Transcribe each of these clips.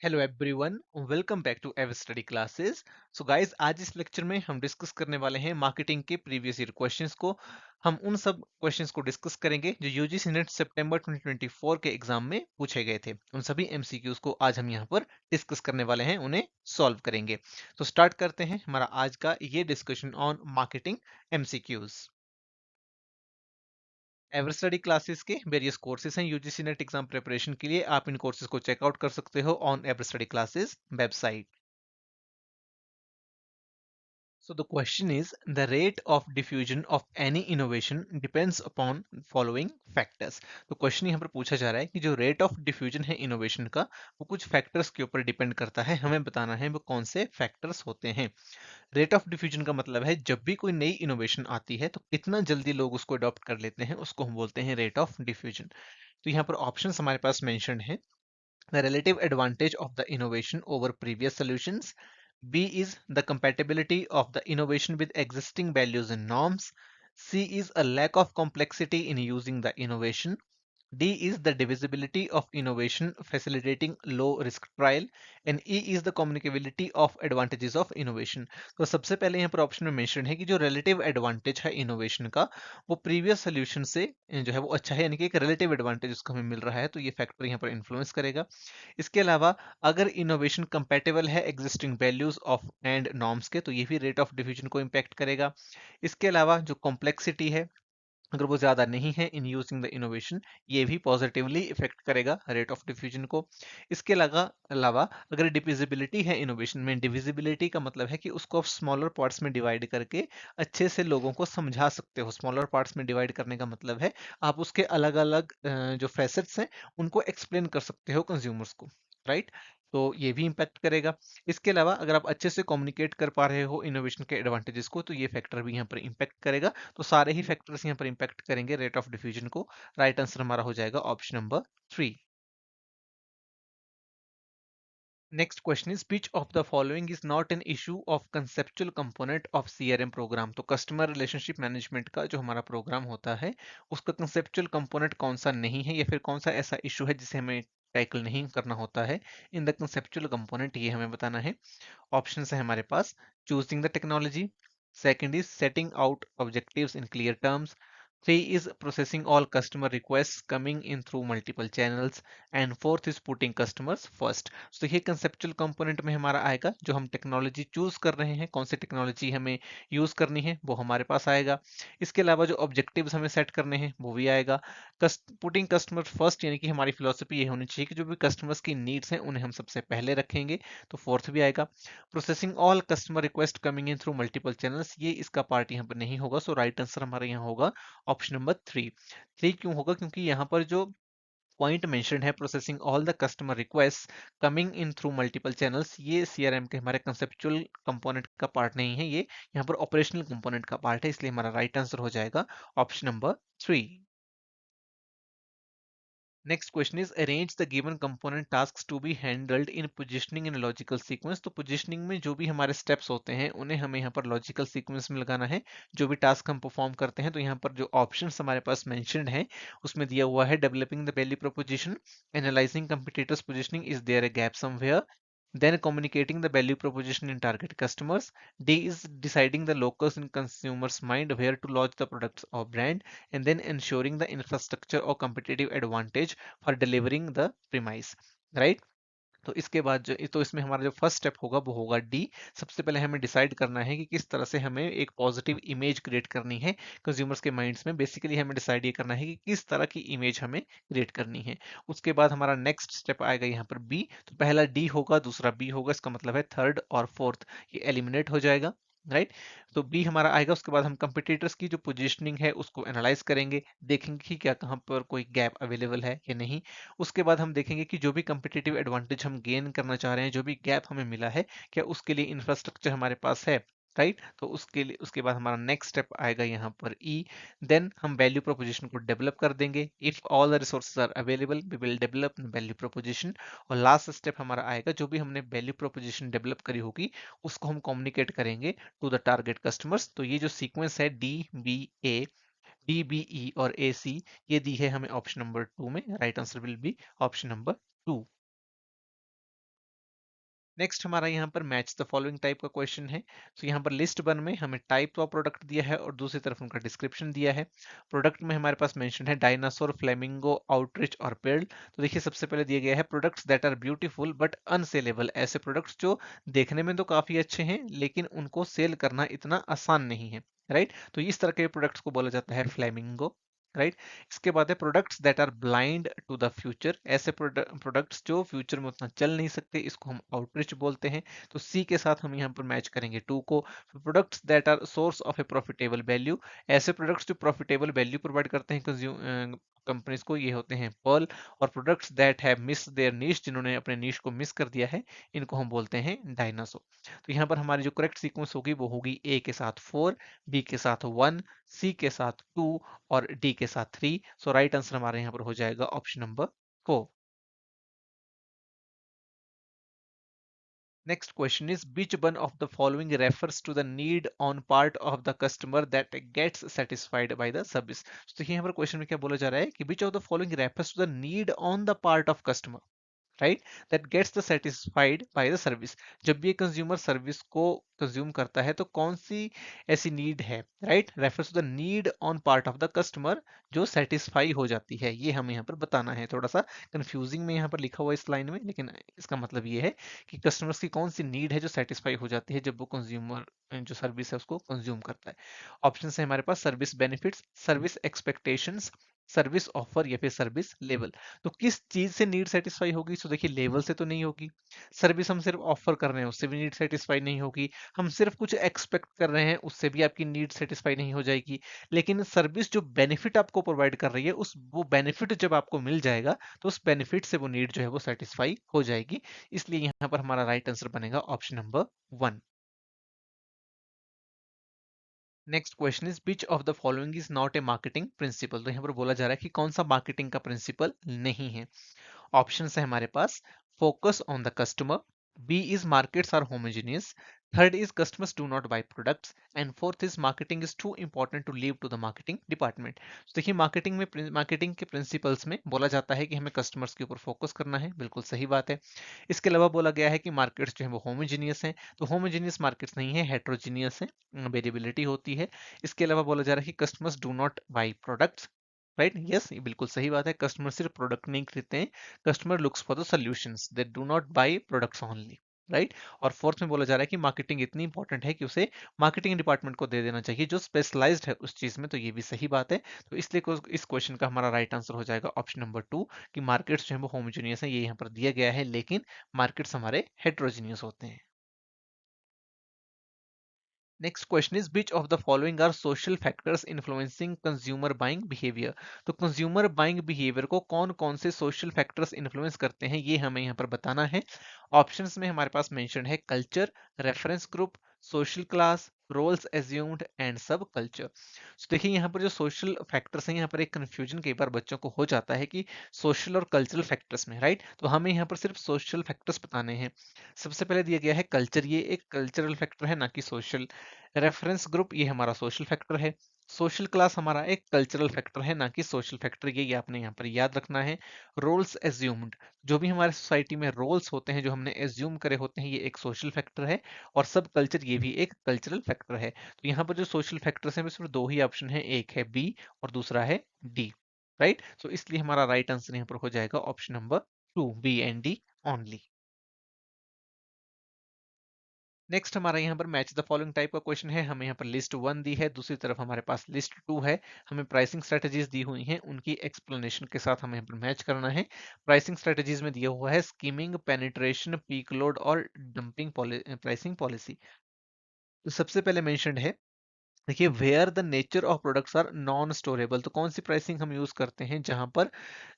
Hello everyone, welcome back to ever study classes. So guys, आज इस lecture में हम डिस्कस करने वाले हैं मार्केटिंग के प्रीवियस ईयर क्वेश्चंस को। हम उन सब क्वेश्चंस को डिस्कस करेंगे जो यूजीसी नेट सितंबर 2024 के एग्जाम में पूछे गए थे। उन सभी एमसीक्यूज को आज हम यहाँ पर डिस्कस करने वाले हैं, उन्हें सॉल्व करेंगे। तो स्टार्ट करते हैं हमारा आज का ये discussion on marketing MCQs. Ever study classes के वेरियस कोर्सेज हैं यूजीसी नेट एग्जाम प्रिपरेशन के लिए। आप इन कोर्सेज को चेकआउट कर सकते हो on ever study classes website. So the question is, the rate of diffusion of any innovation depends upon following factors. तो क्वेश्चन यहाँ पर पूछा जा रहा है कि जो रेट ऑफ डिफ्यूजन है इनोवेशन का, वो कुछ फैक्टर्स के ऊपर डिपेंड करता है। हमें बताना है वो कौन से फैक्टर्स होते हैं। रेट ऑफ डिफ्यूजन का मतलब है जब भी कोई नई इनोवेशन आती है तो कितना जल्दी लोग उसको अडॉप्ट कर लेते हैं, उसको हम बोलते हैं रेट ऑफ डिफ्यूजन। तो यहाँ पर ऑप्शंस हमारे पास मेंशन है। The relative advantage of the innovation over previous solutions. B is the compatibility of the innovation with existing values and norms. C is a lack of complexity in using the innovation. D is the divisibility of innovation facilitating low risk trial, and E is the communicability of advantages of innovation. तो सबसे पहले यहाँ पर option में mention है कि जो relative advantage है इनोवेशन का, वो प्रीवियस सोल्यूशन से जो है वो अच्छा है, यानी कि एक रिलेटिव एडवांटेज उसको हमें मिल रहा है, तो ये फैक्टर यहाँ पर इन्फ्लुएंस करेगा। इसके अलावा अगर इनोवेशन कंपैटिबल है existing values of and norms के, तो ये भी रेट ऑफ डिफ्यूजन को इम्पैक्ट करेगा। इसके अलावा जो कॉम्प्लेक्सिटी है, अगर वो ज्यादा नहीं है इन यूजिंग द इनोवेशन, ये भी पॉजिटिवली इफेक्ट करेगा रेट ऑफ डिफ्यूजन को। इसके अलावा अगर डिविजिबिलिटी है इनोवेशन में, डिविजिबिलिटी का मतलब है कि उसको आप स्मॉलर पार्ट्स में डिवाइड करके अच्छे से लोगों को समझा सकते हो। स्मॉलर पार्ट्स में डिवाइड करने का मतलब है आप उसके अलग अलग जो फैसेट्स हैं उनको एक्सप्लेन कर सकते हो कंज्यूमर्स को, राइट। तो ये भी इम्पैक्ट करेगा। इसके अलावा अगर आप अच्छे से कम्युनिकेट कर पा रहे हो इनोवेशन के एडवांटेजेस को, तो ये फैक्टर भी यहाँ पर इम्पैक्ट करेगा। तो सारे ही फैक्टर्स यहाँ पर इम्पैक्ट करेंगे रेट ऑफ डिफ्यूजन को। राइट आंसर हमारा हो जाएगा option number 3। Next question is, which of the following is not an issue of conceptual component of CRM प्रोग्राम। तो कस्टमर रिलेशनशिप मैनेजमेंट का जो हमारा प्रोग्राम होता है, उसका कंसेप्चुअल कंपोनेंट कौन सा नहीं है, या फिर कौन सा ऐसा इशू है जिसे हमें टैकल नहीं करना होता है इन द कंसेप्चुअल कंपोनेंट, ये हमें बताना है। ऑप्शन है हमारे पास, choosing the technology, second is setting out objectives in clear terms, three is processing all customer request coming in through multiple channels, and fourth is putting customers first. तो ये conceptual component में हमारा आएगा। जो हम टेक्नोलॉजी चूज कर रहे हैं, कौन सी टेक्नोलॉजी हमें यूज करनी है, वो हमारे पास आएगा। इसके अलावा जो ऑब्जेक्टिव्स हमें सेट करने हैं वो भी आएगा। पुटिंग कस्टमर फर्स्ट, यानी कि हमारी फिलोसफी ये होनी चाहिए कि जो भी कस्टमर्स की नीड्स हैं उन्हें हम सबसे पहले रखेंगे, तो फोर्थ भी आएगा। Processing all customer request coming in through multiple channels, ये इसका पार्ट यहाँ पर नहीं होगा। सो राइट आंसर हमारा यहाँ होगा ऑप्शन नंबर 3। 3 क्यों होगा? क्योंकि यहाँ पर जो पॉइंट मेंशन है, processing all the customer request coming in through multiple channels, ये सीआरएम के हमारे कंसेप्चुअल कंपोनेंट का पार्ट नहीं है, ये यहाँ पर ऑपरेशनल कंपोनेंट का पार्ट है। इसलिए हमारा राइट आंसर हो जाएगा option number 3। Next question is, arrange the given component tasks to be handled in positioning in logical sequence. तो पोजिशनिंग में जो भी हमारे स्टेप्स होते हैं उन्हें हमें यहाँ पर लॉजिकल सीक्वेंस में लगाना है। जो भी टास्क हम परफॉर्म करते हैं, तो यहाँ पर जो ऑप्शंस हमारे पास मेंशन्ड है उसमें दिया हुआ है, developing the value proposition, analysing competitors positioning, is there a gap somewhere, then communicating the value proposition in target customers. D is deciding the locus in consumers mind where to launch the products or brand, and then ensuring the infrastructure or competitive advantage for delivering the premise, right। तो इसके बाद जो, तो इसमें हमारा जो first step होगा वो होगा डी। सबसे पहले हमें डिसाइड करना है कि किस तरह से हमें एक पॉजिटिव इमेज क्रिएट करनी है कंज्यूमर्स के माइंड्स में। बेसिकली हमें डिसाइड ये करना है कि किस तरह की इमेज हमें क्रिएट करनी है। उसके बाद हमारा नेक्स्ट स्टेप आएगा यहाँ पर बी। तो पहला डी होगा, दूसरा बी होगा, इसका मतलब है थर्ड और फोर्थ ये एलिमिनेट हो जाएगा, राइट। तो बी हमारा आएगा। उसके बाद हम कंपिटिटर्स की जो पोजीशनिंग है उसको एनालाइज करेंगे, देखेंगे कि क्या कहाँ पर कोई गैप अवेलेबल है या नहीं। उसके बाद हम देखेंगे कि जो भी कंपिटिटिव एडवांटेज हम गेन करना चाह रहे हैं, जो भी गैप हमें मिला है, क्या उसके लिए इंफ्रास्ट्रक्चर हमारे पास है, राइट। तो उसके लिए, उसके बाद हमारा नेक्स्ट स्टेप आएगा यहाँ पर ई। देन हम वैल्यू प्रोपोजिशन को डेवलप कर देंगे। If all the resources are available we will develop value proposition. और लास्ट स्टेप हमारा आएगा, जो भी हमने वैल्यू प्रोपोजिशन डेवलप करी होगी उसको हम कम्युनिकेट करेंगे टू द टारगेट कस्टमर्स। तो ये जो सीक्वेंस है डी बी ए, डी बी ई और ए सी, ये दी है हमें ऑप्शन नंबर 2 में। Right answer will be option number 2। Next हमारा यहाँ पर मैच द फॉलोइंग टाइप का क्वेश्चन है। तो यहाँ पर लिस्ट वन में हमें टाइप ऑफ प्रोडक्ट दिया है और दूसरी तरफ उनका डिस्क्रिप्शन दिया है। प्रोडक्ट में हमारे पास मेंशन है डायनासोर, फ्लेमिंगो, आउटरिच और पेर्ल। तो देखिए सबसे पहले दिया गया है products that are beautiful but unsaleable, ऐसे प्रोडक्ट्स जो देखने में तो काफी अच्छे हैं लेकिन उनको सेल करना इतना आसान नहीं है, राइट। तो इस तरह के प्रोडक्ट्स को बोला जाता है फ्लेमिंगो, राइट। इसके बाद है products that are blind to the future, ऐसे प्रोडक्ट्स जो फ्यूचर में उतना चल नहीं सकते, इसको हम आउटरीच बोलते हैं। तो सी के साथ हम यहाँ पर मैच करेंगे टू को। Products that are source of a profitable value, ऐसे प्रोडक्ट्स जो प्रॉफिटेबल वैल्यू प्रोवाइड करते हैं कंज्यूम कंपनीज को, ये होते हैं पर्ल। और products that have miss their niche, जिन्होंने अपने नीश को मिस कर दिया है, इनको हम बोलते हैं डायनासोर। तो यहाँ पर हमारी जो करेक्ट सीक्वेंस होगी वो होगी ए के साथ 4, बी के साथ 1, सी के साथ 2 और डी के साथ 3। सो राइट आंसर हमारे यहाँ पर हो जाएगा option number 4। Next question is which one of the following refers to the need on part of the customer that gets satisfied by the service। तो देखिए यहाँ पर क्वेश्चन में क्या बोला जा रहा है कि which of the following refers to the need on the part of customer, right, that gets the satisfied by the service. जब भी कंज्यूमर सर्विस को कंज्यूम करता है तो कौन सी ऐसी नीड है, right, refers to the need on part of the customer जो सेटिस्फाई हो जाती है, ये हमें यहाँ पर बताना है। थोड़ा सा कंफ्यूजिंग में यहाँ पर लिखा हुआ है इस लाइन में, लेकिन इसका मतलब ये है कि कस्टमर्स की कौन सी नीड है जो सेटिस्फाई हो जाती है जब वो कंज्यूमर जो सर्विस है उसको कंज्यूम करता है। ऑप्शन है हमारे पास service benefits, service expectations, service offer या फिर सर्विस लेवल। तो किस चीज से नीड सेटिस्फाई होगी? तो देखिए लेवल से तो नहीं होगी। सर्विस हम सिर्फ ऑफर कर रहे हैं उससे भी नीड सेटिस्फाई नहीं होगी। हम सिर्फ कुछ एक्सपेक्ट कर रहे हैं उससे भी आपकी नीड सेटिस्फाई नहीं हो जाएगी। लेकिन सर्विस जो बेनिफिट आपको प्रोवाइड कर रही है उस वो बेनिफिट जब आपको मिल जाएगा तो उस बेनिफिट से वो नीड जो है वो सेटिस्फाई हो जाएगी। इसलिए यहाँ पर हमारा राइट आंसर बनेगा option number 1। Next question is which of the following is not a marketing principle. तो यहाँ पर बोला जा रहा है कि कौन सा मार्केटिंग का प्रिंसिपल नहीं है। ऑप्शन है हमारे पास focus on the customer, B is markets are homogeneous, third is customers do not buy products and fourth is marketing is too important to leave to the marketing department. तो देखिए marketing के principles में बोला जाता है कि हमें customers के ऊपर फोकस करना है, बिल्कुल सही बात है। इसके अलावा बोला गया है कि मार्केट्स जो है वो होमोजीनियस हैं, तो होमोजीनियस मार्केट्स नहीं है, हेट्रोजीनियस है, वेरिएबिलिटी होती है। इसके अलावा बोला जा रहा है कि customers do not by products, right, yes, ये बिल्कुल सही बात है। कस्टमर सिर्फ प्रोडक्ट नहीं खरीदते हैं, customer looks for the solutions, they do not buy products only, right. और फोर्थ में बोला जा रहा है कि मार्केटिंग इतनी इंपॉर्टेंट है कि उसे मार्केटिंग डिपार्टमेंट को दे देना चाहिए जो स्पेशलाइज्ड है उस चीज में, तो ये भी सही बात है। तो इसलिए इस क्वेश्चन का हमारा राइट आंसर हो जाएगा ऑप्शन नंबर 2 कि मार्केट्स जो है वो होमोजेनियस है, ये यहाँ पर दिया गया है, लेकिन मार्केट्स हमारे हेट्रोजीनियस होते हैं। Next question is which of the following are social factors influencing consumer buying behaviour. तो कंज्यूमर बाइंग बिहेवियर को कौन कौन से सोशल फैक्टर्स इन्फ्लुएंस करते हैं, ये हमें यहाँ पर बताना है। ऑप्शंस में हमारे पास मेंशन है culture, reference group, social class, roles assumed and sub culture. तो देखिए यहाँ पर जो सोशल फैक्टर्स हैं, यहाँ पर एक कंफ्यूजन कई बार बच्चों को हो जाता है कि सोशल और कल्चरल फैक्टर्स में, राइट। तो हमें यहाँ पर सिर्फ सोशल फैक्टर्स बताने हैं। सबसे पहले दिया गया है कल्चर, ये एक कल्चरल फैक्टर है ना कि सोशल। रेफरेंस ग्रुप ये हमारा सोशल फैक्टर है। सोशल क्लास हमारा एक कल्चरल फैक्टर है ना कि सोशल फैक्टर, ये आपने यहाँ पर याद रखना है। रोल्स एज्यूम्ड, जो भी हमारे सोसाइटी में रोल्स होते हैं जो हमने एज्यूम करे होते हैं, ये एक सोशल फैक्टर है। और सब कल्चर ये भी एक कल्चरल फैक्टर है। तो यहाँ पर जो सोशल फैक्टर्स हैं सिर्फ दो ही ऑप्शन है, एक है बी और दूसरा है डी, राइट। तो इसलिए हमारा राइट आंसर यहाँ पर हो जाएगा option number 2, B and D only. Next हमारा यहाँ पर मैच द फॉलोइंग टाइप का क्वेश्चन है। हमें यहाँ पर लिस्ट 1 दी है, दूसरी तरफ हमारे पास लिस्ट 2 है। हमें प्राइसिंग स्ट्रेटजीज दी हुई हैं, उनकी एक्सप्लेनेशन के साथ हमें यहाँ पर मैच करना है। प्राइसिंग स्ट्रेटजीज में दिया हुआ है स्कीमिंग, पेनिट्रेशन, पीक लोड और डंपिंग प्राइसिंग पॉलिसी। तो सबसे पहले मेंशन्ड है, देखिए where the nature of products are non storable. तो कौन सी प्राइसिंग हम यूज करते हैं जहां पर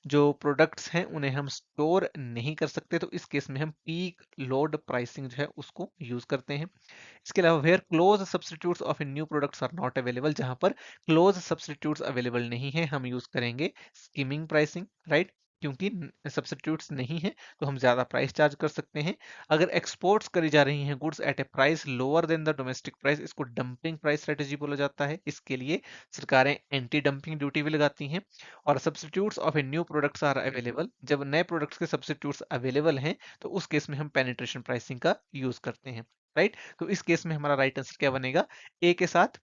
जो प्रोडक्ट्स हैं उन्हें हम स्टोर नहीं कर सकते, तो इस केस में हम पीक लोड प्राइसिंग जो है उसको यूज करते हैं। इसके अलावा where close substitutes of a new products are not available, जहां पर क्लोज सब्सटीट्यूट्स अवेलेबल नहीं है, हम यूज करेंगे स्कीमिंग प्राइसिंग, राइट। क्योंकि सब्सटीट्यूट्स नहीं है तो हम ज्यादा प्राइस चार्ज कर सकते हैं। अगर एक्सपोर्ट्स करी जा रही हैं goods at A price lower than the domestic price, इसको डंपिंग प्राइस स्ट्रेटेजी बोला जाता है। इसके लिए सरकारें एंटी डंपिंग ड्यूटी भी लगाती हैं। और substitutes of a new products are available, जब नए प्रोडक्ट्स के सब्सटीट्यूट्स अवेलेबल हैं तो उस केस में हम पेनिट्रेशन प्राइसिंग का यूज करते हैं। राइट, तो इस केस में हमारा राइट आंसर क्या बनेगा? ए के साथ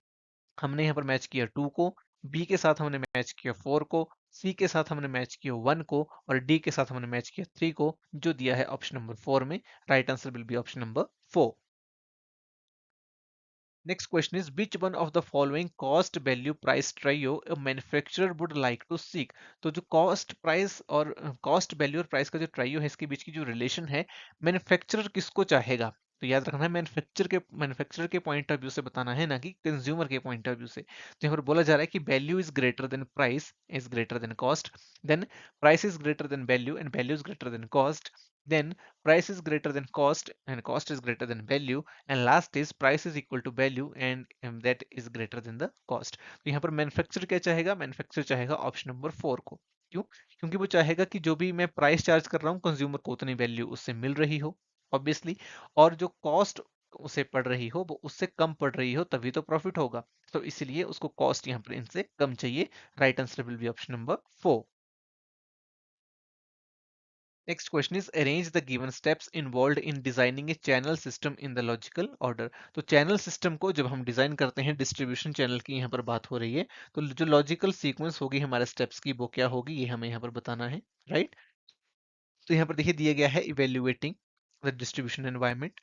हमने यहाँ पर मैच किया 2 को, बी के साथ हमने मैच किया 4 को, सी के साथ हमने मैच किया 1 को, और डी के साथ हमने मैच किया 3 को, जो दिया है ऑप्शन नंबर 4 में। Right answer will be option number 4। Next question is, which one of the following cost value price trio a manufacturer would like to seek? तो जो cost price और cost value और price का जो trio है, इसके बीच की जो relation है, manufacturer किसको चाहेगा? तो याद रखना है मैन्युफैक्चरर के पॉइंट ऑफ व्यू से बताना है, ना कि कंज्यूमर के पॉइंट ऑफ व्यू से। तो यहाँ पर बोला जा रहा है कि value is greater than price is greater than cost, then price is greater than value and value is greater than cost, then price is greater than cost and cost is greater than value, and last is price is equal to value and that is greater than the cost। तो यहाँ पर manufacture क्या चाहेगा? Manufacture चाहेगा option number 4 को। क्यों? क्योंकि वो चाहेगा कि जो भी मैं प्राइस चार्ज कर रहा हूँ कंज्यूमर को उतनी वैल्यू उससे मिल रही हो, ऑब्वियसली, और जो कॉस्ट उसे पड़ रही हो वो उससे कम पड़ रही हो, तभी तो प्रॉफिट होगा। तो इसलिए उसको कॉस्ट यहाँ पर इनसे कम चाहिए। Right answer will be option number 4। Next question is, arrange the given steps involved in designing a channel system in the logical order। तो चैनल सिस्टम को जब हम डिजाइन करते हैं, डिस्ट्रीब्यूशन चैनल की यहाँ पर बात हो रही है, तो जो लॉजिकल सीक्वेंस होगी हमारे स्टेप्स की वो क्या होगी, ये हमें यहाँ पर बताना है। राइट, तो यहाँ पर देखिए दिया गया है evaluating the distribution environment,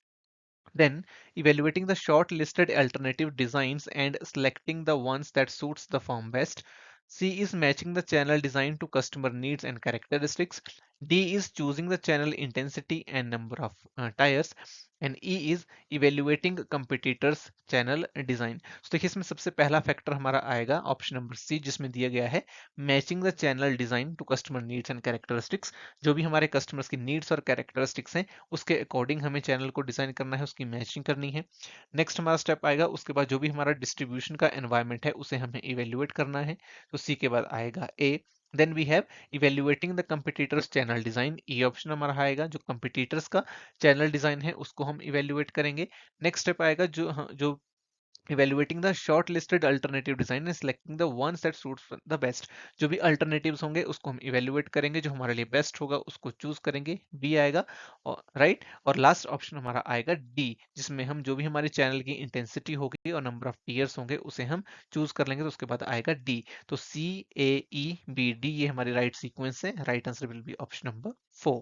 then evaluating the short-listed alternative designs and selecting the ones that suits the firm best. C is matching the channel design to customer needs and characteristics. D is choosing the channel intensity and number of tires. And E is evaluating competitors channel design। तो देखिए इसमें सबसे पहला factor हमारा आएगा option number C, जिसमें दिया गया है matching the channel design to customer needs and characteristics. जो भी हमारे कस्टमर्स की नीड्स और कैरेक्टरिस्टिक्स हैं उसके अकॉर्डिंग हमें चैनल को डिजाइन करना है, उसकी मैचिंग करनी है। नेक्स्ट हमारा स्टेप आएगा, उसके बाद जो भी हमारा डिस्ट्रीब्यूशन का एनवायरमेंट है उसे हमें इवेल्युएट करना है, तो सी के बाद आएगा A. Then we have evaluating the competitors channel design, ये ऑप्शन हमारा आएगा, जो कंपिटिटर्स का चैनल डिजाइन है उसको हम इवेल्युएट करेंगे। नेक्स्ट स्टेप आएगा जो evaluating the shortlisted alternative design and selecting the ones that suits the best। जो भी alternatives होंगे उसको हम evaluate करेंगे, जो हमारे लिए बेस्ट होगा उसको चूज करेंगे, बी आएगा। और राइट, और लास्ट ऑप्शन हमारा आएगा डी, जिसमें हम जो भी हमारे चैनल की इंटेंसिटी होगी और नंबर ऑफ टीयर्स होंगे उसे हम चूज कर लेंगे, तो उसके बाद आएगा डी। तो सी ए ई बी डी ये हमारी राइट सीक्वेंस है। Right answer will be option number 4।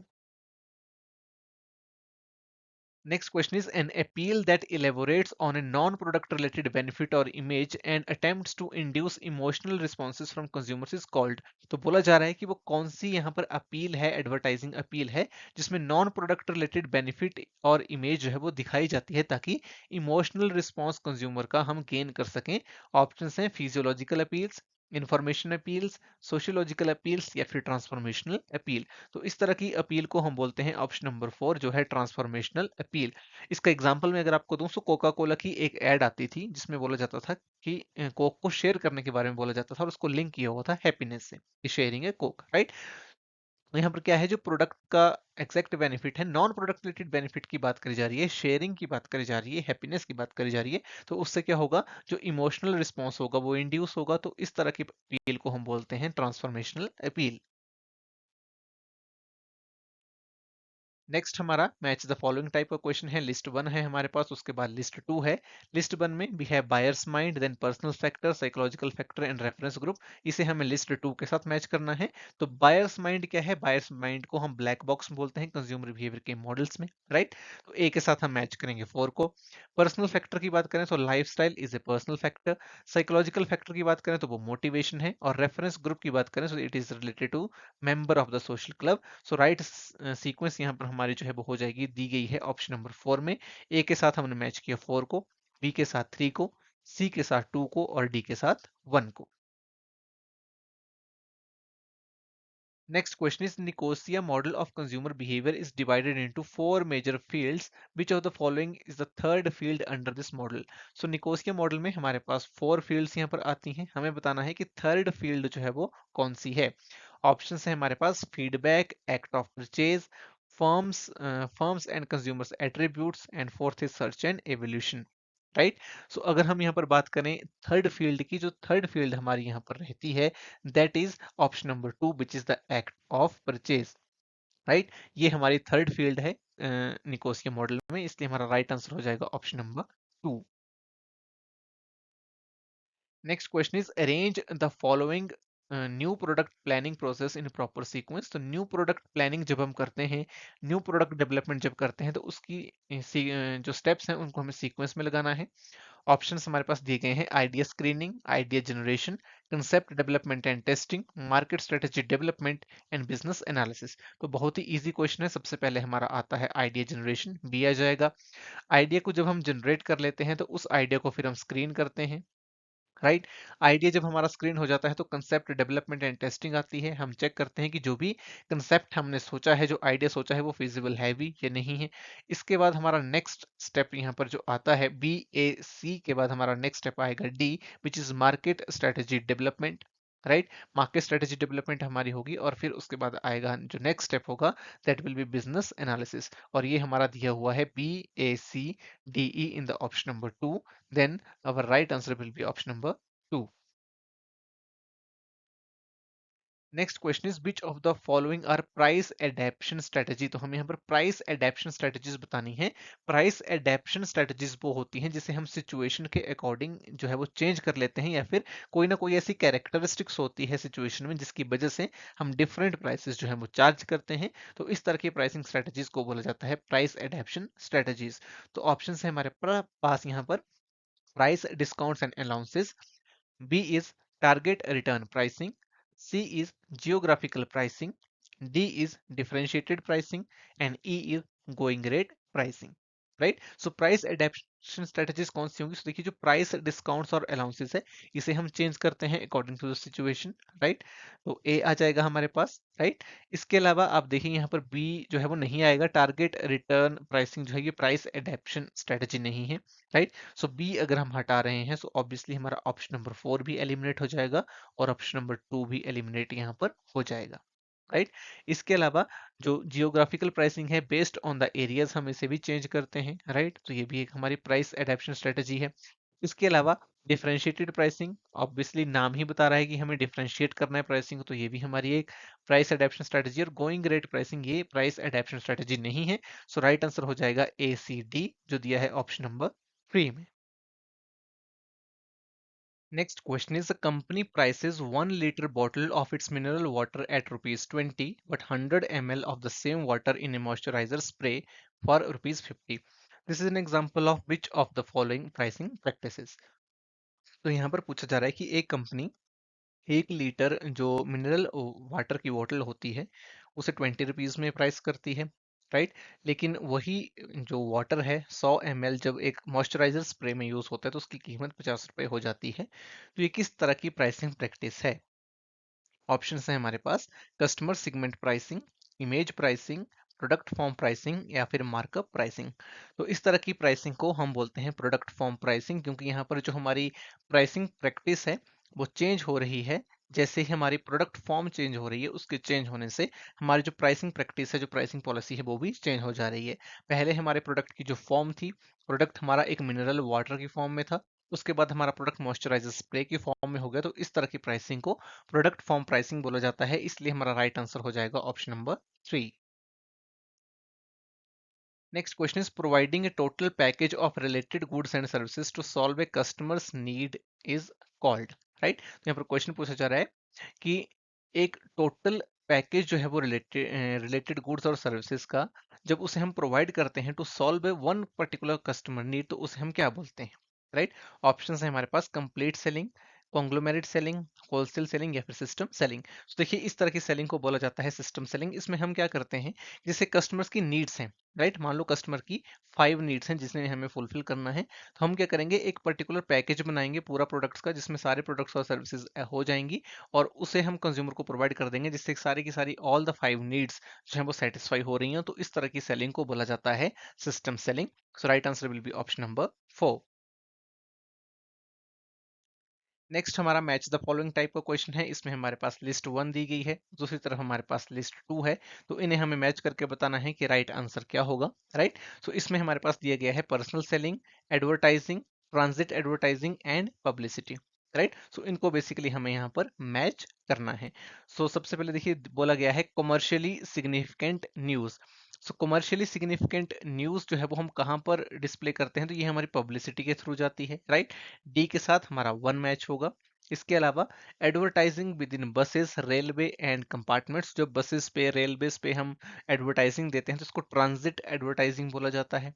Next question is, an appeal that elaborates on a non-product related benefit or image and attempts to induce emotional responses from consumers is called। तो बोला जा रहा है कि वो कौन सी यहाँ पर अपील है, एडवर्टाइजिंग अपील है, जिसमें नॉन प्रोडक्ट रिलेटेड बेनिफिट और इमेज जो है वो दिखाई जाती है ताकि इमोशनल रिस्पॉन्स कंज्यूमर का हम गेन कर सकें। ऑप्शंस हैं physiological appeals, information appeals, sociological appeals या फिर ट्रांसफॉर्मेशनल अपील। तो इस तरह की अपील को हम बोलते हैं ऑप्शन नंबर 4 जो है ट्रांसफॉर्मेशनल अपील। इसका एग्जांपल में अगर आपको दूं तो कोका कोला की एक ऐड आती थी जिसमें बोला जाता था कि कोक को शेयर करने के बारे में बोला जाता था और उसको लिंक किया हुआ था हैप्पीनेस से, कि शेयरिंग है कोक। राइट, तो यहाँ पर क्या है, जो प्रोडक्ट का एग्जैक्ट बेनिफिट है, नॉन प्रोडक्ट रिलेटेड बेनिफिट की बात करी जा रही है, शेयरिंग की बात करी जा रही है, हैप्पीनेस की बात करी जा रही है, तो उससे क्या होगा, जो इमोशनल रिस्पॉन्स होगा वो इंड्यूस होगा। तो इस तरह की अपील को हम बोलते हैं ट्रांसफॉर्मेशनल अपील। नेक्स्ट हमारा मैच द फॉलोइंग टाइप का क्वेश्चन है। लिस्ट 1 है हमारे पास, उसके बाद लिस्ट 2 है। लिस्ट 1 में we have buyers mind, then personal factor, psychological factor and reference group. इसे हमें लिस्ट 2 के साथ मैच करना है। तो बायर्स माइंड क्या है? बायर्स माइंड को हम ब्लैक बॉक्स बोलते हैं कंज्यूमर बिहेवियर के मॉडल्स में। राइट, तो ए के साथ हम मैच करेंगे 4 को। पर्सनल फैक्टर की बात करें तो life is a personal factor. Psychological factor की बात करें तो वो मोटिवेशन है, और रेफरेंस ग्रुप की बात करें तो it is related to member of the social club. So right sequence यहाँ पर हमारी जो है वो हो जाएगी, दी गई है ऑप्शन नंबर 4 में। ए के साथ हमने मैच किया 4 को, बी के साथ 3 को, सी के साथ 2 को और डी के साथ 1 को। Next question is, Nicosia model of consumer behavior is divided into four major fields. Which of the following is the third field under this model? So Nicosia model में हमारे पास 4 fields यहाँ पर आती हैं, हमें बताना है कि थर्ड फील्ड जो है वो कौन सी है। ऑप्शन है हमारे पास feedback, act of purchase, firms and consumers attributes, and fourth is search and evolution. Right. So अगर हम यहाँ पर बात करें थर्ड फील्ड की, जो थर्ड फील्ड हमारी यहाँ पर रहती है, that is option number 2 which is the act of purchase. Right. ये हमारी थर्ड फील्ड है निकोसिया मॉडल में, इसलिए हमारा राइट आंसर हो जाएगा option number 2। Next question is arrange the following new product planning process in proper sequence. तो new product planning जब हम करते हैं, न्यू प्रोडक्ट डेवलपमेंट जब करते हैं, तो उसकी जो स्टेप्स हैं उनको हमें सीक्वेंस में लगाना है। ऑप्शंस हमारे पास दिए गए हैं, idea screening, idea generation, concept development and testing, market strategy development and business analysis. तो बहुत ही इजी क्वेश्चन है। सबसे पहले हमारा आता है आइडिया जनरेशन, बी आ जाएगा। आइडिया को जब हम जनरेट कर लेते हैं तो उस आइडिया को फिर हम स्क्रीन करते हैं। राइट। आइडिया जब हमारा स्क्रीन हो जाता है तो कंसेप्ट डेवलपमेंट एंड टेस्टिंग आती है। हम चेक करते हैं कि जो भी कंसेप्ट हमने सोचा है, जो आइडिया सोचा है, वो फिजिबल है भी या नहीं है। इसके बाद हमारा नेक्स्ट स्टेप यहाँ पर जो आता है, बी ए सी के बाद हमारा नेक्स्ट स्टेप आएगा D, which is market strategy development. Right. Market strategy development हमारी होगी और फिर उसके बाद आएगा जो नेक्स्ट स्टेप होगा, that will be business analysis. और ये हमारा दिया हुआ है B A C D E in the option number 2। Then our right answer will be option number 2. Next question is which of the following are price adaption strategy. तो हमें यहाँ पर प्राइस एडेप्शन स्ट्रेटेजीज बतानी है। Price adaptation strategies वो होती हैं जिसे हम सिचुएशन के अकॉर्डिंग जो है वो चेंज कर लेते हैं, या फिर कोई ना कोई ऐसी कैरेक्टरिस्टिक्स होती है सिचुएशन में जिसकी वजह से हम डिफरेंट प्राइसेस जो है वो चार्ज करते हैं। तो इस तरह की प्राइसिंग स्ट्रेटेजीज को बोला जाता है प्राइस एडेप्शन स्ट्रेटेजीज। तो ऑप्शन है हमारे पास यहाँ पर price discounts and allowances, B is target return pricing, C is geographical pricing, D is differentiated pricing, and E is going rate pricing. Right. So price adaptation strategies कौन सी होंगी? So देखिए, जो price discounts और allowances है, इसे हम change करते हैं according to the situation. Right. तो ए आ जाएगा हमारे पास। राइट। इसके अलावा आप देखिए यहाँ पर बी जो है वो नहीं आएगा। टारगेट रिटर्न प्राइसिंग जो है ये प्राइस एडेप्शन स्ट्रेटजी नहीं है। राइट। सो बी अगर हम हटा रहे हैं, सो ऑब्वियसली हमारा ऑप्शन नंबर 4 भी एलिमिनेट हो जाएगा और ऑप्शन नंबर 2 भी एलिमिनेट यहाँ पर हो जाएगा। राइट। इसके अलावा जो जियोग्राफिकल प्राइसिंग है, बेस्ड ऑन द एरियाज, हम इसे भी चेंज करते हैं। राइट। तो ये भी एक हमारी प्राइस एडेप्शन स्ट्रेटजी है। इसके अलावा डिफरेंशिएटेड प्राइसिंग, ऑब्वियसली नाम ही बता रहा है कि हमें डिफरेंशिएट करना है प्राइसिंग, तो ये भी हमारी एक प्राइस एडेप्शन स्ट्रेटजी। और गोइंग रेट प्राइसिंग ये प्राइस एडेप्शन स्ट्रेटजी नहीं है। सो राइट आंसर हो जाएगा ए सी डी, जो दिया है ऑप्शन नंबर 3 में। Next question is, the company prices 1 liter bottle of its mineral water at rupees 20, but 100 ml of the same water in a moisturizer spray for rupees 50. This is an example of which of the following pricing practices. तो यहाँ पर पूछा जा रहा है कि एक company 1 litre जो मिनरल वाटर की बोतल होती है उसे 20 रुपीज में प्राइस करती है। राइट। लेकिन वही जो वाटर है 100 ml जब एक मॉइस्चराइजर स्प्रे में यूज होता है तो उसकी कीमत 50 रुपए हो जाती है। तो ये किस तरह की प्राइसिंग प्रैक्टिस है? ऑप्शन है हमारे पास, customer segment pricing, image pricing, product form pricing, या फिर मार्कअप प्राइसिंग। तो इस तरह की प्राइसिंग को हम बोलते हैं प्रोडक्ट फॉर्म प्राइसिंग, क्योंकि यहाँ पर जो हमारी प्राइसिंग प्रैक्टिस है वो चेंज हो रही है। जैसे ही हमारी प्रोडक्ट फॉर्म चेंज हो रही है, उसके चेंज होने से हमारी जो प्राइसिंग प्रैक्टिस है, जो प्राइसिंग पॉलिसी है, वो भी चेंज हो जा रही है। पहले हमारे प्रोडक्ट की जो फॉर्म थी, प्रोडक्ट हमारा एक मिनरल वाटर की फॉर्म में था, उसके बाद हमारा प्रोडक्ट मॉइस्चराइजर स्प्रे की फॉर्म में हो गया। तो इस तरह की प्राइसिंग को प्रोडक्ट फॉर्म प्राइसिंग बोला जाता है, इसलिए हमारा राइट आंसर हो जाएगा option number 3। Next question is, providing a total package of related goods and services to solve a customers need is called. Right. तो यहाँ पर क्वेश्चन पूछा जा रहा है कि एक टोटल पैकेज जो है वो रिलेटेड गुड्स और सर्विसेज का जब उसे हम प्रोवाइड करते हैं to solve a one particular customer need, तो उसे हम क्या बोलते हैं? राइट। ऑप्शन है हमारे पास, complete selling, conglomerate selling, wholesale selling, या फिर सिस्टम सेलिंग। तो देखिए, इस तरह की सेलिंग को बोला जाता है सिस्टम सेलिंग। इसमें हम क्या करते हैं, जैसे कस्टमर्स की नीड्स हैं। राइट। मान लो कस्टमर की 5 नीड्स हैं जिसमें हमें फुलफिल करना है, तो हम क्या करेंगे, एक पर्टिकुलर पैकेज बनाएंगे पूरा प्रोडक्ट्स का, जिसमें सारे प्रोडक्ट्स और सर्विसेज हो जाएंगी, और उसे हम कंज्यूमर को प्रोवाइड कर देंगे, जिससे सारी की सारी ऑल द 5 नीड्स जो है वो सेटिस्फाई हो रही हैं। तो इस तरह की सेलिंग को बोला जाता है system selling. So right answer will be option number 4। Next हमारा मैच द फॉलोइंग टाइप का क्वेश्चन है। इसमें हमारे पास लिस्ट 1 दी गई है, दूसरी तरफ हमारे पास लिस्ट 2 है। तो इन्हें हमें मैच करके बताना है कि राइट आंसर क्या होगा। राइट, सो इसमें हमारे पास दिया गया है personal selling, advertising, transit advertising and publicity. Right, so इनको बेसिकली हमें यहाँ पर मैच करना है। सो सबसे पहले देखिए बोला गया है कमर्शियली सिग्निफिकेंट न्यूज। सो कमर्शियली सिग्निफिकेंट न्यूज जो है वो हम कहाँ पर डिस्प्ले करते हैं, तो ये हमारी पब्लिसिटी के थ्रू जाती है। राइट, डी के साथ हमारा 1 मैच होगा। इसके अलावा advertising with in buses, railway and compartments, जो बसेस पे रेलवेज पे हम एडवर्टाइजिंग देते हैं तो इसको ट्रांजिट एडवर्टाइजिंग बोला जाता है।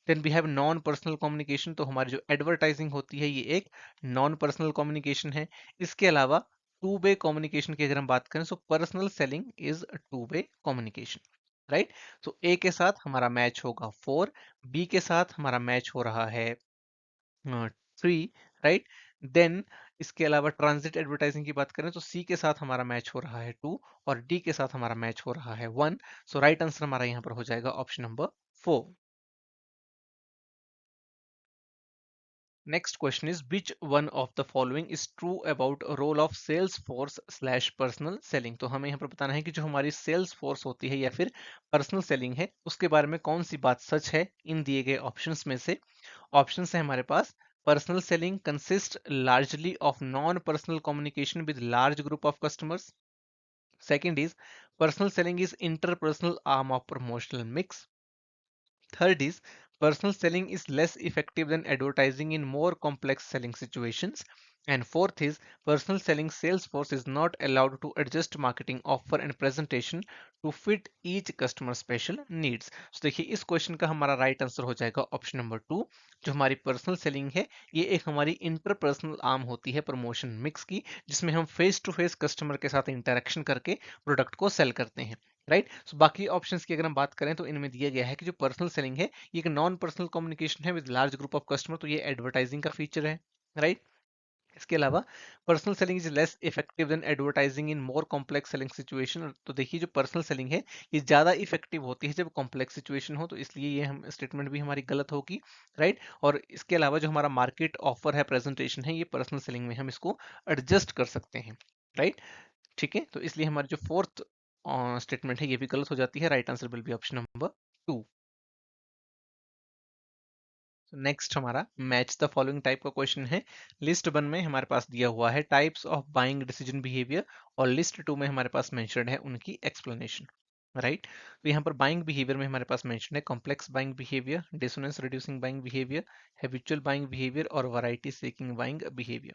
Then we have non personal communication, तो हमारी जो एडवर्टाइजिंग होती है ये एक नॉन पर्सनल कम्युनिकेशन है। इसके अलावा टू वे कम्युनिकेशन की अगर हम बात करें, so personal selling is two way communication. Right, तो ए के साथ हमारा मैच होगा 4, बी के साथ हमारा मैच हो रहा है 3। राइट, देन इसके अलावा ट्रांजिट एडवर्टाइजिंग की बात करें तो सी के साथ हमारा मैच हो रहा है 2 और डी के साथ हमारा मैच हो रहा है 1। सो राइट आंसर हमारा यहाँ पर हो जाएगा option number 4। Next question is which one of the following is true about role of sales force slash personal selling. तो हमें यहाँ पर बताना है कि जो हमारी सेल्स फोर्स होती है या फिर पर्सनल सेलिंग है उसके बारे में कौन सी बात सच है इन दिए गए ऑप्शंस में से। ऑप्शंस है हमारे पास, personal selling consist largely of non personal communication with large group of customers. Second is personal selling is interpersonal arm of promotional mix. Third is personal selling is less effective than advertising in more complex selling situations. And fourth is personal selling sales force is not allowed to adjust marketing offer and presentation to fit each customer special needs. So देखिए इस question का हमारा right answer हो जाएगा option number 2। जो हमारी personal selling है ये एक हमारी इंटरपर्सनल आर्म होती है प्रमोशन मिक्स की, जिसमें हम फेस टू फेस कस्टमर के साथ इंटरेक्शन करके प्रोडक्ट को सेल करते हैं। राइट, सो बाकी ऑप्शंस की अगर हम बात करें तो इनमें दिया गया है कि जो पर्सनल सेलिंग है ये एक नॉन पर्सनल कम्युनिकेशन है with large group of customer, तो ये एडवर्टाइजिंग का फीचर है। राइट, इसके अलावा personal selling is less effective than advertising in more complex selling situation. तो देखिए जो पर्सनल सेलिंग है ये ज्यादा इफेक्टिव होती है जब कॉम्प्लेक्स सिचुएशन हो, तो इसलिए ये हम स्टेटमेंट भी हमारी गलत होगी। राइट, और इसके अलावा जो हमारा मार्केट ऑफर है प्रेजेंटेशन है ये पर्सनल सेलिंग में हम इसको एडजस्ट कर सकते हैं। राइट, ठीक है, तो इसलिए हमारी जो फोर्थ स्टेटमेंट है ये भी गलत हो जाती है। Right answer will be option number 2। Next हमारा मैच द फॉलोइंग टाइप का क्वेश्चन है। लिस्ट 1 में हमारे पास दिया हुआ है types of buying decision behaviour और लिस्ट 2 में हमारे पास मेंशन्ड है उनकी एक्सप्लेनेशन। राइट, तो यहाँ पर बाइंग बिहेवियर में हमारे पास मेंशन है complex buying behaviour, dissonance reducing buying behaviour, habitual buying behaviour और variety seeking buying behaviour.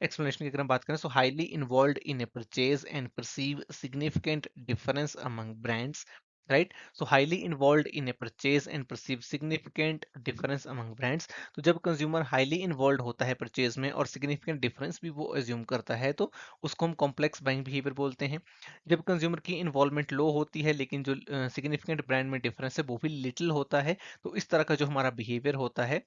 Explanation की अगर हम बात करें, so highly involve in a purchase and perceive significant difference among brands. Right, so highly involve in a purchase and perceive significant difference among brands, तो जब consumer highly involve होता है purchase में और सिग्निफिकेंट डिफरेंस भी वो assume करता है तो उसको हम कॉम्प्लेक्स बाइंग बिहेवियर बोलते हैं। जब कंज्यूमर की इन्वॉल्वमेंट लो होती है लेकिन जो सिग्निफिकेंट ब्रांड में डिफरेंस है वो भी लिटिल होता है, तो इस तरह का जो हमारा बिहेवियर होता है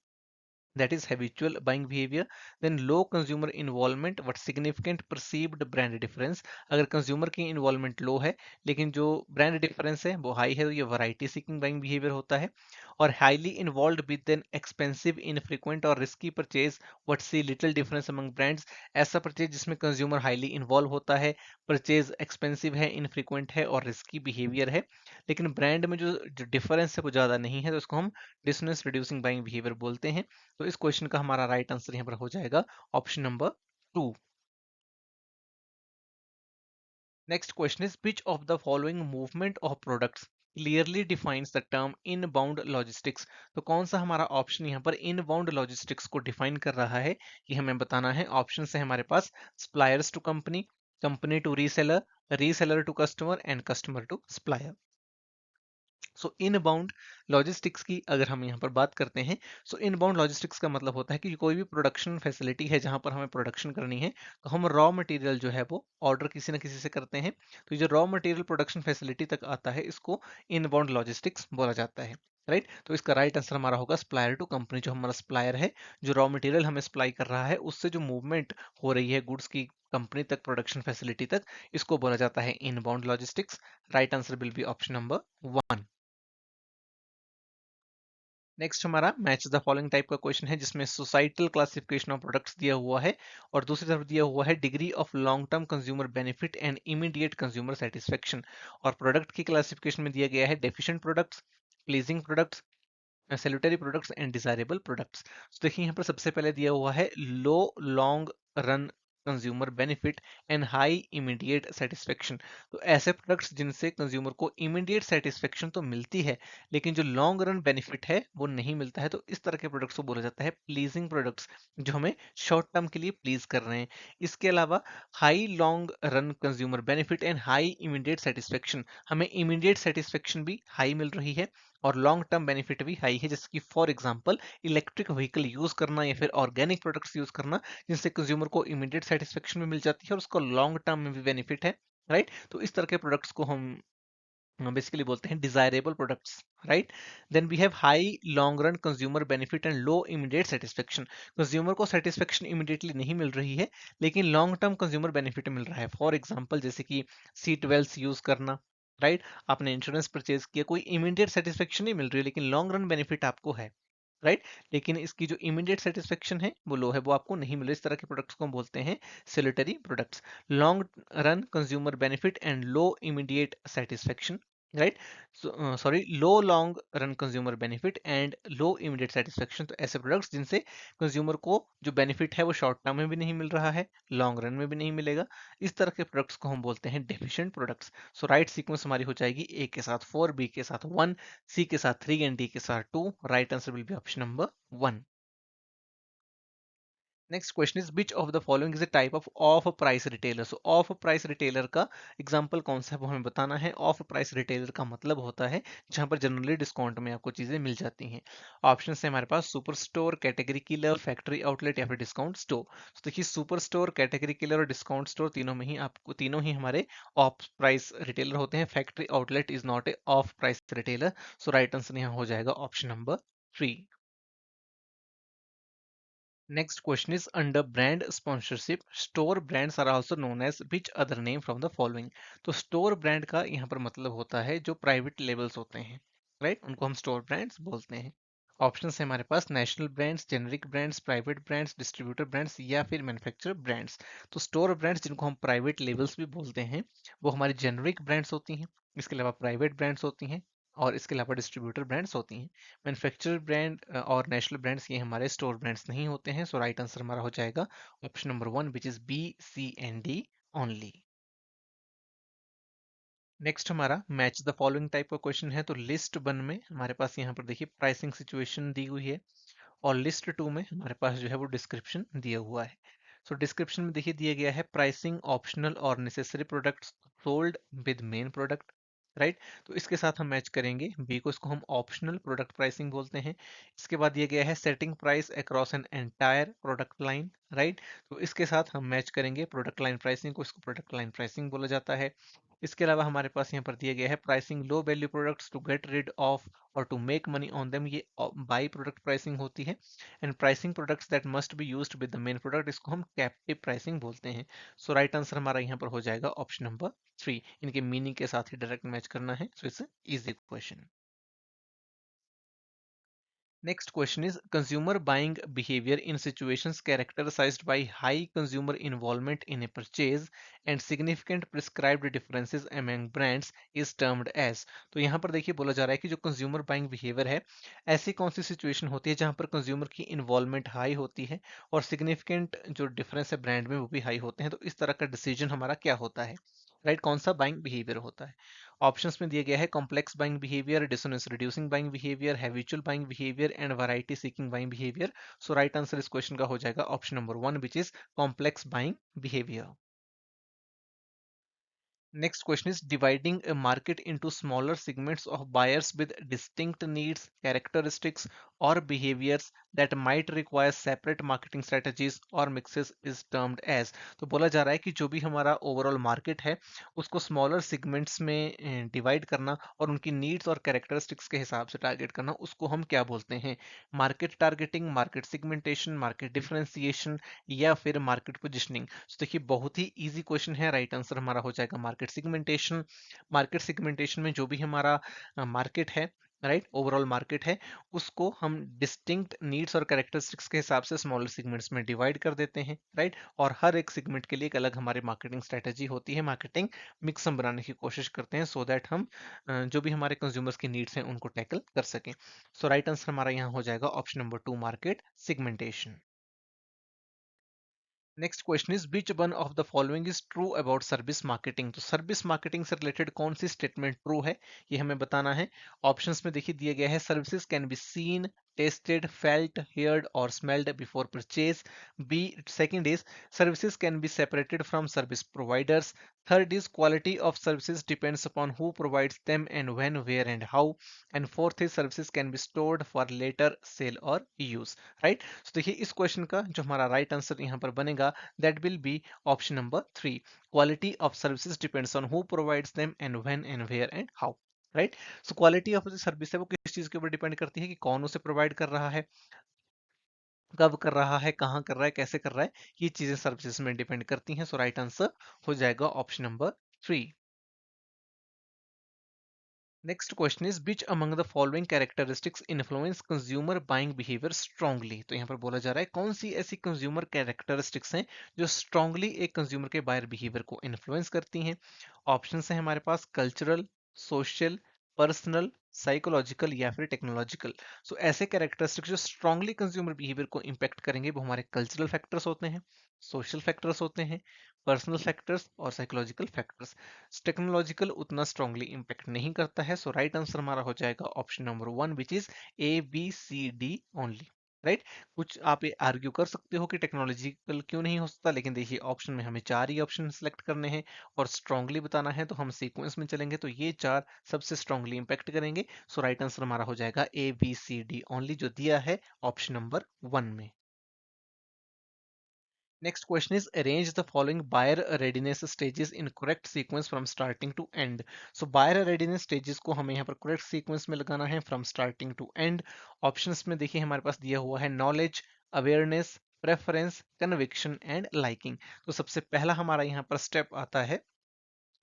that is habitual buying behavior. Then low consumer involvement but significant perceived brand difference, अगर कंज्यूमर की इन्वॉल्वमेंट लो है लेकिन जो ब्रांड डिफरेंस है वो हाई है तो ये वैरायटी सीकिंग बाइंग बिहेवियर होता है। और highly involve with an expensive infrequent और risky purchase what see little difference among brands, ऐसा परचेज जिसमें कंज्यूमर हाईली इन्वॉल्व होता है, परचेज एक्सपेंसिव है, इनफ्रीक्वेंट है और रिस्की बिहेवियर है, लेकिन ब्रांड में जो डिफरेंस है वो ज़्यादा नहीं है, तो इसको हम डिसोनेंस रिड्यूसिंग बाइंग बिहेवियर बोलते हैं। तो इस क्वेश्चन का हमारा राइट आंसर यहाँ पर हो जाएगा option number 2। Next question is which of the following movement of products clearly defines the term inbound logistics. तो कौन सा हमारा ऑप्शन यहाँ पर इनबाउंड लॉजिस्टिक्स को डिफाइन कर रहा है ये हमें बताना है। ऑप्शन है हमारे पास suppliers to company, company to reseller, reseller to customer and customer to supplier. So inbound logistics की अगर हम यहाँ पर बात करते हैं, सो इनबाउंड लॉजिस्टिक्स का मतलब होता है कि कोई भी प्रोडक्शन फैसिलिटी है जहाँ पर हमें प्रोडक्शन करनी है तो हम रॉ मटेरियल जो है वो ऑर्डर किसी न किसी से करते हैं, तो ये जो रॉ मटेरियल प्रोडक्शन फैसिलिटी तक आता है इसको इनबाउंड लॉजिस्टिक्स बोला जाता है। राइट, तो इसका राइट आंसर हमारा होगा सप्लायर टू कंपनी। जो हमारा सप्लायर है जो रॉ मटेरियल हमें सप्लाई कर रहा है उससे जो मूवमेंट हो रही है गुड्स की कंपनी तक प्रोडक्शन फैसिलिटी तक, इसको बोला जाता है inbound logistics. Right answer will be option number 1। Next हमारा मैच द फॉलोइंग टाइप का क्वेश्चन है, जिसमें सोसाइटल क्लासिफिकेशन ऑफ प्रोडक्ट्स दिया हुआ है और दूसरी तरफ दिया हुआ है degree of long term consumer benefit and immediate consumer satisfaction. और प्रोडक्ट की क्लासिफिकेशन में दिया गया है deficient products, pleasing products, salutary products and desirable products. तो देखिए यहाँ पर सबसे पहले दिया हुआ है low long run consumer benefit and high immediate satisfaction. तो ऐसे प्रोडक्ट्स जिनसे कंज्यूमर को इमीडिएट सेटिस्फेक्शन तो मिलती है, लेकिन जो लॉन्ग रन बेनिफिट है वो नहीं मिलता है, तो इस तरह के प्रोडक्ट्स को बोला जाता है प्लीजिंग प्रोडक्ट्स, जो हमें शॉर्ट टर्म के लिए प्लीज कर रहे हैं। इसके अलावा high long run consumer benefit and high immediate satisfaction, हमें इमीडिएट सेटिस्फेक्शन भी हाई मिल रही है और लॉन्ग टर्म बेनिफिट भी हाई है, जैसे कि for example electric vehicle use करना या फिर ऑर्गेनिक प्रोडक्ट्स यूज करना, जिनसे कंज्यूमर को इमीडिएट सेटिस्फेक्शन भी मिल जाती है और उसको लॉन्ग टर्म में भी बेनिफिट है। राइट, तो इस तरह के प्रोडक्ट्स को हम बेसिकली बोलते हैं desirable products. Right, then we have high long run consumer benefit and low immediate satisfaction. Consumer को सेटिस्फेक्शन इमीडिएटली नहीं मिल रही है, लेकिन लॉन्ग टर्म कंज्यूमर बेनिफिट मिल रहा है। फॉर एग्जांपल जैसे कि सीट बेल्ट यूज करना। राइट, आपने इंश्योरेंस परचेज किया, कोई इमीडिएट सेटिस्फेक्शन नहीं मिल रही है, लेकिन लॉन्ग रन बेनिफिट आपको है। राइट, लेकिन इसकी जो इमीडिएट सेटिस्फेक्शन है वो लो है, वो आपको नहीं मिल रही। इस तरह के प्रोडक्ट्स को हम बोलते हैं salutary products. Long run consumer benefit and low immediate satisfaction. Right, sorry, low long run consumer benefit and low immediate satisfaction, तो ऐसे प्रोडक्ट्स जिनसे कंज्यूमर को जो बेनिफिट है वो शॉर्ट टर्म में भी नहीं मिल रहा है, लॉन्ग रन में भी नहीं मिलेगा, इस तरह के प्रोडक्ट्स को हम बोलते हैं डेफिशिएंट प्रोडक्ट्स। सो राइट सीक्वेंस हमारी हो जाएगी ए के साथ 4, बी के साथ 1, सी के साथ 3 एंड डी के साथ 2। Right answer will be option number 1। Next question is which of the following is a type of price retailer. So of price retailer का एग्जांपल कौन सा है वो हमें बताना है। ऑफ प्राइस रिटेलर का मतलब होता है जहां पर जनरली डिस्काउंट में आपको चीजें मिल जाती हैं। ऑप्शन है हमारे पास super store, category killer, factory outlet या फिर डिस्काउंट स्टोर। तो देखिए सुपर स्टोर, कैटेगरी किलर और डिस्काउंट स्टोर तीनों ही हमारे ऑफ प्राइस रिटेलर होते हैं। Factory outlet is not a off price retailer. So right answer यहाँ हो जाएगा option number 3। Next question is under brand sponsorship, store brands are also known as which other name from the following। तो store brand का यहाँ पर मतलब होता है जो प्राइवेट लेबल्स होते हैं, राइट, उनको हम स्टोर ब्रांड्स बोलते हैं। ऑप्शन है हमारे पास national brands, generic brands, private brands, distributor brands या फिर मैन्युफैक्चरर ब्रांड्स। तो स्टोर ब्रांड्स जिनको हम प्राइवेट लेबल्स भी बोलते हैं वो हमारी जेनरिक ब्रांड्स होती हैं, इसके अलावा प्राइवेट ब्रांड्स होती हैं और इसके अलावा डिस्ट्रीब्यूटर ब्रांड्स होती हैं। मैन्युफैक्चरर ब्रांड और नेशनल ब्रांड्स ये हमारे स्टोर ब्रांड्स नहीं होते हैं। सो राइट आंसर हमारा हो जाएगा option number 1 which is B, C and D only. Next हमारा मैच द फॉलोइंग टाइप का क्वेश्चन है। तो लिस्ट 1 में हमारे पास यहाँ पर देखिए प्राइसिंग सिचुएशन दी हुई है और लिस्ट 2 में हमारे पास जो है वो डिस्क्रिप्शन दिया हुआ है। सो डिस्क्रिप्शन में देखिए दिया गया है प्राइसिंग ऑप्शनल और necessary products sold with main product. Right, तो इसके साथ हम मैच करेंगे बी को, इसको हम ऑप्शनल प्रोडक्ट प्राइसिंग बोलते हैं। इसके बाद दिया गया है setting price across an entire product line. Right, तो इसके साथ हम मैच करेंगे प्रोडक्ट लाइन प्राइसिंग को, इसको प्रोडक्ट लाइन प्राइसिंग बोला जाता है। इसके अलावा हमारे पास यहाँ पर दिया गया है pricing low value products to get rid of और to make money on them, ये बाई प्रोडक्ट प्राइसिंग होती है। And pricing products that must be used with the main product, इसको हम कैप्टिव प्राइसिंग बोलते हैं। सो राइट आंसर हमारा यहाँ पर हो जाएगा ऑप्शन नंबर 3। इनके मीनिंग के साथ ही डायरेक्ट मैच करना है, so it's easy question. Next question is consumer buying behavior in situations characterized by high consumer involvement in a purchase and significant prescribed differences among brands is termed as। तो यहाँ पर देखिए बोला जा रहा है कि जो consumer buying behavior है, ऐसी कौन सी situation होती है जहाँ पर consumer की involvement high होती है और significant जो difference है brand में वो भी high होते हैं, तो इस तरह का decision हमारा क्या होता है, राइट, कौन सा बाइंग बिहेवियर होता है। ऑप्शंस में दिया गया है complex buying behaviour, dissonance reducing buying behaviour, habitual buying behaviour and variety seeking buying behaviour. So right answer इस क्वेश्चन का हो जाएगा option number 1 which is complex buying behaviour. Next question is dividing a market into smaller segments of buyers with distinct needs, characteristics, or behaviors that might require separate marketing strategies or mixes is termed as। तो बोला जा रहा है कि जो भी हमारा overall market है उसको स्मॉलर सेगमेंट्स में डिवाइड करना और उनकी नीड्स और कैरेक्टरिस्टिक्स के हिसाब से टारगेट करना, उसको हम क्या बोलते हैं, market targeting, market segmentation, market differentiation या फिर मार्केट पोजिशनिंग। तो देखिए बहुत ही इजी क्वेश्चन है, राइट आंसर हमारा हो जाएगा मार्केट सेगमेंटेशन। मार्केट सेगमेंटेशन में जो भी हमारा मार्केट है राइट, ओवरऑल मार्केट है, उसको हम डिस्टिंक्ट नीड्स और कैरेक्टरिस्टिक्स के हिसाब से स्मॉलर सेगमेंट्स में डिवाइड कर देते हैं, राइट। और हर एक सेगमेंट के लिए एक अलग हमारी मार्केटिंग स्ट्रेटेजी होती है, मार्केटिंग मिक्स हम बनाने की कोशिश करते हैं सो दैट हम जो भी हमारे कंज्यूमर्स की नीड्स हैं उनको टैकल कर सकें। सो राइट आंसर हमारा यहाँ हो जाएगा option number 2, market segmentation. Next question is which one of the following is true about service marketing. तो सर्विस मार्केटिंग से रिलेटेड कौन सी स्टेटमेंट ट्रू है, ये हमें बताना है। ऑप्शंस में देखिए दिया गया है, services can be seen, tasted, felt, heard or smelled before purchase. B, second is services can be separated from service providers. Third is quality of services depends upon who provides them and when, where and how. And fourth is services can be stored for later sale or use. Right? So देखिए इस question का जो हमारा right answer यहाँ पर बनेगा, that will be option number 3. Quality of services depends on who provides them and when and where and how. Right, so quality of जो service है वो किस चीज के ऊपर डिपेंड करती है कि कौन उसे प्रोवाइड कर रहा है, कब कर रहा है, कहाँ कर रहा है, कैसे कर रहा है, ये चीजें सर्विसेज में डिपेंड करती हैं। सो राइट आंसर हो जाएगा option number 3। Next question is which among the following characteristics influence consumer buying behaviour strongly. तो यहाँ पर बोला जा रहा है कौन सी ऐसी कंज्यूमर कैरेक्टरिस्टिक्स हैं जो स्ट्रांगली एक कंज्यूमर के बायर बिहेवियर को इन्फ्लुएंस करती हैं। ऑप्शन है हमारे पास कल्चरल, सोशल, पर्सनल, साइकोलॉजिकल या फिर टेक्नोलॉजिकल। सो ऐसे कैरेक्टरिस्टिक्स जो स्ट्रांगली कंज्यूमर बिहेवियर को इम्पेक्ट करेंगे वो हमारे कल्चरल फैक्टर्स होते हैं, सोशल फैक्टर्स होते हैं, पर्सनल फैक्टर्स और साइकोलॉजिकल फैक्टर्स। टेक्नोलॉजिकल उतना स्ट्रांगली इम्पेक्ट नहीं करता है। सो राइट आंसर हमारा हो जाएगा option number 1 which is A B C D only. Right, कुछ आप ये आर्ग्यू कर सकते हो कि टेक्नोलॉजिकल क्यों नहीं हो सकता, लेकिन देखिए ऑप्शन में हमें 4 ही ऑप्शन सेलेक्ट करने हैं और स्ट्रांगली बताना है तो हम सीक्वेंस में चलेंगे, तो ये 4 सबसे स्ट्रांगली इंपैक्ट करेंगे। सो राइट आंसर हमारा हो जाएगा A B C D only, जो दिया है ऑप्शन नंबर 1 में। Next question is arrange the following buyer readiness stages in correct sequence from starting to end. So buyer readiness stages को हमें यहाँ पर correct sequence में लगाना है from starting to end. Options में देखिए हमारे पास दिया हुआ है knowledge, awareness, preference, conviction and liking. तो सबसे पहला हमारा यहाँ पर step आता है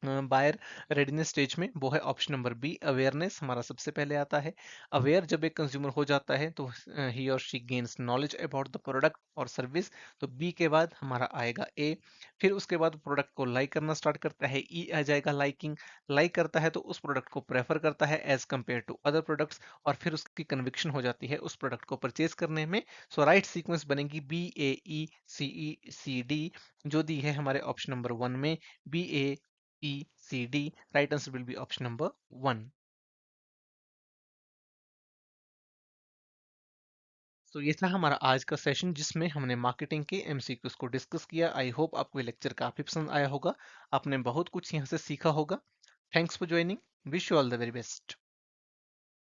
बायर रेडीनेस स्टेज में, वो है ऑप्शन नंबर बी, अवेयरनेस हमारा सबसे पहले आता है। अवेयर जब एक कंज्यूमर हो जाता है तो ही और she gains knowledge about the product और सर्विस, तो बी के बाद हमारा आएगा ए। फिर उसके बाद प्रोडक्ट को लाइक करना स्टार्ट करता है, ई आ जाएगा लाइकिंग। लाइक करता है तो उस प्रोडक्ट को प्रेफर करता है as compare to other products, और फिर उसकी कन्विक्शन हो जाती है उस प्रोडक्ट को परचेज करने में। सो राइट सीक्वेंस बनेगी B A E C E C D, जो दी है हमारे ऑप्शन नंबर 1 में, B A E C D। Right answer will be option number 1. तो ये था हमारा आज का सेशन जिसमें हमने मार्केटिंग के एमसीक्यूज को डिस्कस किया। आई होप आपको ये लेक्चर काफी पसंद आया होगा, आपने बहुत कुछ यहाँ से सीखा होगा। Thanks for joining, wish you all the very best.